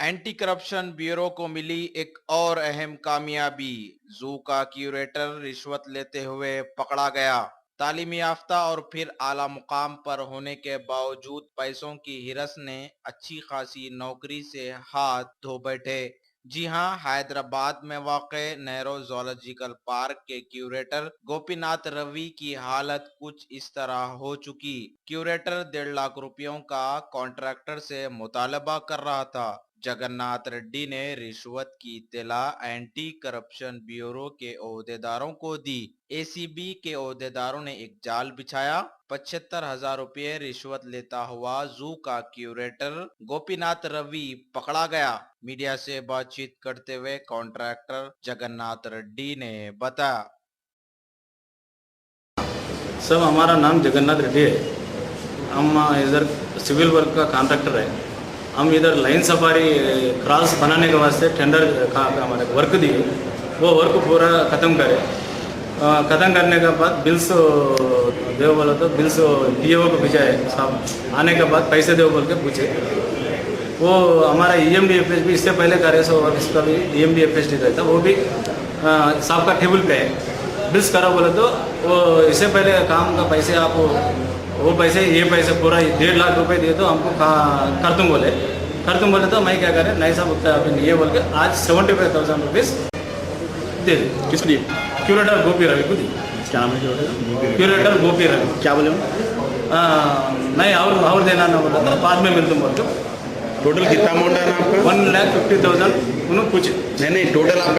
Anti corruption bureau को मिली एक और अहम कामयाबी। जू का क्यूरेटर रिश्वत लेते हुए पकड़ा गया। तालीमी याफ्ता और फिर आला मुकाम पर होने के बावजूद पैसों की हिरस ने अच्छी खासी नौकरी से हाथ धो बैठे। जी हां, हैदराबाद में वाक़े नेहरू ज़ूलॉजिकल पार्क के क्यूरेटर गोपीनाथ रवि की हालत कुछ इस तरह हो चुकी। क्यूरेटर 1.5 लाख रुपयों का कॉन्ट्रैक्टर से मुतालबा कर रहा था। जगन्नाथ रेड्डी ने रिश्वत की इत्तला एंटी करप्शन ब्यूरो के ओहदेदारों को दी। एसीबी के ओहदेदारों ने एक जाल बिछाया। 75,000 रुपये रिश्वत लेता हुआ जू का क्यूरेटर गोपीनाथ रवि पकड़ा गया। मीडिया से बातचीत करते हुए कॉन्ट्रैक्टर जगन्नाथ रेड्डी ने बताया। सब हमारा नाम जगन्नाथ रेड्डी है। हम इधर सिविल वर्क का कॉन्ट्रैक्टर है। हम इधर लाइन सफारी क्रॉस बनाने के वास्ते टेंडर का हमारे वर्क दिए, वो वर्क पूरा ख़त्म करे। ख़त्म करने के बाद बिल्स देव बोला तो बिल्स पीओ को भेजाए। साहब आने के बाद पैसे देव बोल के पूछे। वो हमारा EMD-FHD भी इससे पहले करे सो इसका भी EMD-FHD रहता, वो भी साहब का टेबल पे है। बिल्स करा बोले तो वो इससे पहले काम का पैसे आप वो पैसे ये पैसे पूरा 1.5 लाख रुपए दिए तो हमको कर तुम बोले तो मैं क्या करें नहीं साहब उतना अभी ये बोल के आज 75,000 रुपीज़ दे दी। किस लिए? क्यूरेटर गोपी रवि को दी। क्या नाम है क्यूरेटर गोपी रवि। क्या बोले? नहीं और देना ना बोला था, बाद में मिल तुम बोल के। टोटल कितना अमाउंट है ना आपका? 1,50,000 उन्होंने पूछे। नहीं टोटल आपका